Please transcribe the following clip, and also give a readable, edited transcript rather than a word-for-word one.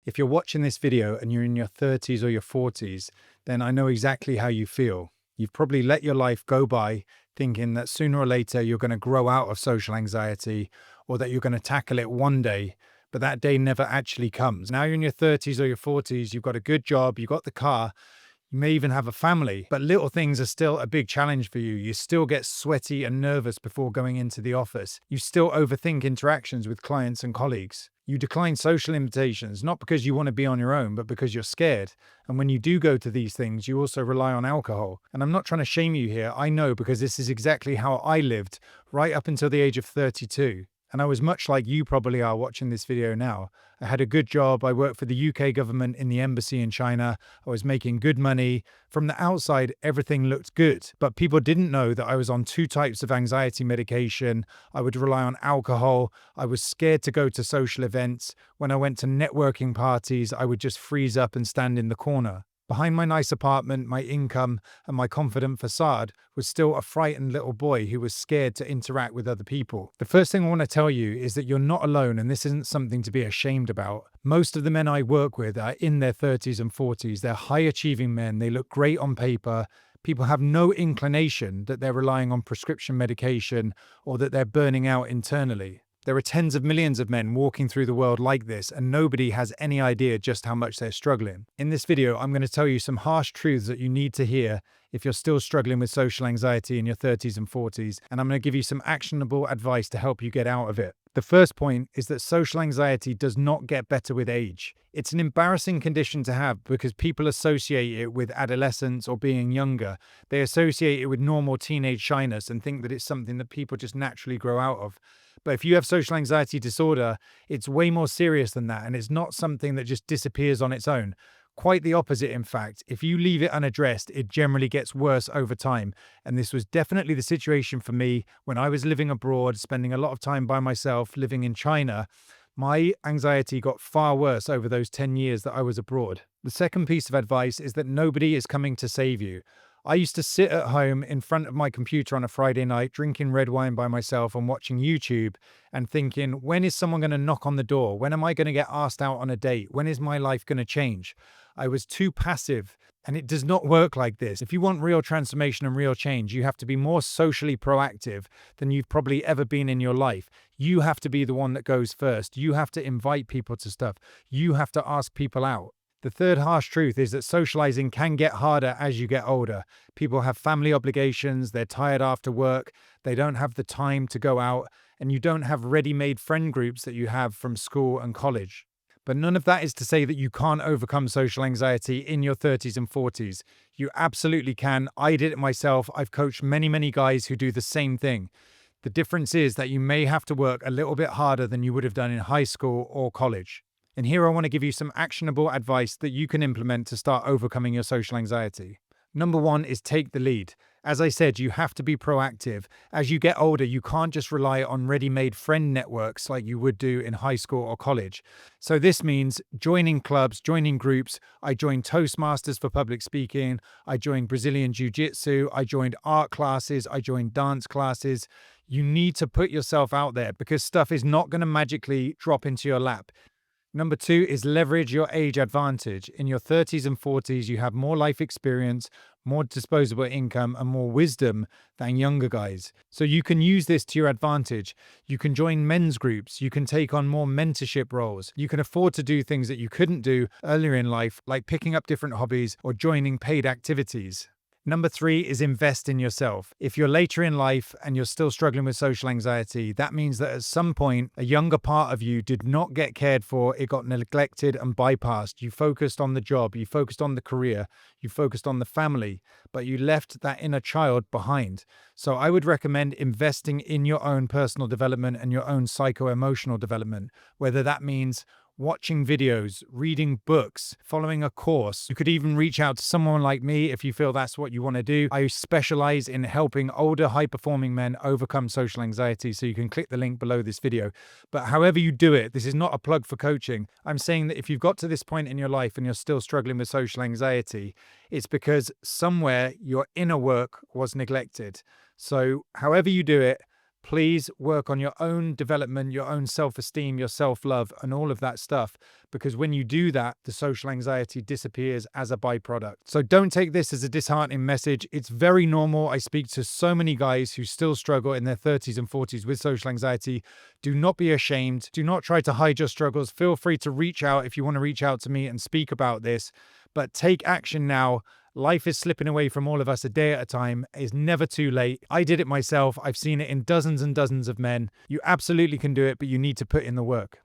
If you're watching this video and you're in your 30s or your 40s, then I know exactly how you feel. You've probably let your life go by thinking that sooner or later you're going to grow out of social anxiety or that you're going to tackle it one day, but that day never actually comes. Now you're in your 30s or your 40s, you've got a good job, you've got the car, you may even have a family, but little things are still a big challenge for you. You still get sweaty and nervous before going into the office. You still overthink interactions with clients and colleagues. You decline social invitations, not because you want to be on your own, but because you're scared. And when you do go to these things, you also rely on alcohol. And I'm not trying to shame you here. I know, because this is exactly how I lived right up until the age of 32. And I was much like you probably are watching this video now. I had a good job. I worked for the UK government in the embassy in China. I was making good money. From the outside, everything looked good. But people didn't know that I was on 2 types of anxiety medication. I would rely on alcohol. I was scared to go to social events. When I went to networking parties, I would just freeze up and stand in the corner. Behind my nice apartment, my income, and my confident facade was still a frightened little boy who was scared to interact with other people. The first thing I want to tell you is that you're not alone, and this isn't something to be ashamed about. Most of the men I work with are in their 30s and 40s. They're high-achieving men. They look great on paper. People have no inclination that they're relying on prescription medication or that they're burning out internally. There are tens of millions of men walking through the world like this, and nobody has any idea just how much they're struggling. In this video, I'm going to tell you some harsh truths that you need to hear if you're still struggling with social anxiety in your 30s and 40s, and I'm going to give you some actionable advice to help you get out of it. The first point is that social anxiety does not get better with age. It's an embarrassing condition to have because people associate it with adolescence or being younger. They associate it with normal teenage shyness and think that it's something that people just naturally grow out of. But if you have social anxiety disorder, it's way more serious than that, and it's not something that just disappears on its own. Quite the opposite, in fact. If you leave it unaddressed, it generally gets worse over time. And this was definitely the situation for me when I was living abroad, spending a lot of time by myself, living in China. My anxiety got far worse over those 10 years that I was abroad. The second piece of advice is that nobody is coming to save you. I used to sit at home in front of my computer on a Friday night, drinking red wine by myself and watching YouTube and thinking, when is someone going to knock on the door? When am I going to get asked out on a date? When is my life going to change? I was too passive, and it does not work like this. If you want real transformation and real change, you have to be more socially proactive than you've probably ever been in your life. You have to be the one that goes first. You have to invite people to stuff. You have to ask people out. The third harsh truth is that socializing can get harder as you get older. People have family obligations, they're tired after work, they don't have the time to go out, and you don't have ready-made friend groups that you have from school and college. But none of that is to say that you can't overcome social anxiety in your 30s and 40s. You absolutely can. I did it myself. I've coached many guys who do the same thing. The difference is that you may have to work a little bit harder than you would have done in high school or college. And here I want to give you some actionable advice that you can implement to start overcoming your social anxiety. Number 1 is take the lead. As I said, you have to be proactive. As you get older, you can't just rely on ready-made friend networks like you would do in high school or college. So this means joining clubs, joining groups. I joined Toastmasters for public speaking. I joined Brazilian Jiu-Jitsu. I joined art classes. I joined dance classes. You need to put yourself out there because stuff is not going to magically drop into your lap. Number 2 is leverage your age advantage. In your 30s and 40s, you have more life experience, more disposable income, and more wisdom than younger guys. So you can use this to your advantage. You can join men's groups. You can take on more mentorship roles. You can afford to do things that you couldn't do earlier in life, like picking up different hobbies or joining paid activities. Number 3 is invest in yourself. If you're later in life and you're still struggling with social anxiety, that means that at some point, a younger part of you did not get cared for, it got neglected and bypassed. You focused on the job, you focused on the career, you focused on the family, but you left that inner child behind. So I would recommend investing in your own personal development and your own psycho-emotional development, whether that means watching videos, reading books, following a course. You could even reach out to someone like me if you feel that's what you want to do. I specialize in helping older, high-performing men overcome social anxiety, so you can click the link below this video. But however you do it, this is not a plug for coaching. I'm saying that if you've got to this point in your life and you're still struggling with social anxiety, it's because somewhere your inner work was neglected. So however you do it, Please work on your own development, your own self-esteem, your self-love, and all of that stuff. Because when you do that, the social anxiety disappears as a byproduct. So don't take this as a disheartening message. It's very normal. I speak to so many guys who still struggle in their 30s and 40s with social anxiety. Do not be ashamed. Do not try to hide your struggles. Feel free to reach out if you want to reach out to me and speak about this. But take action now. Life is slipping away from all of us a day at a time. It's never too late. I did it myself. I've seen it in dozens and dozens of men. You absolutely can do it, but you need to put in the work.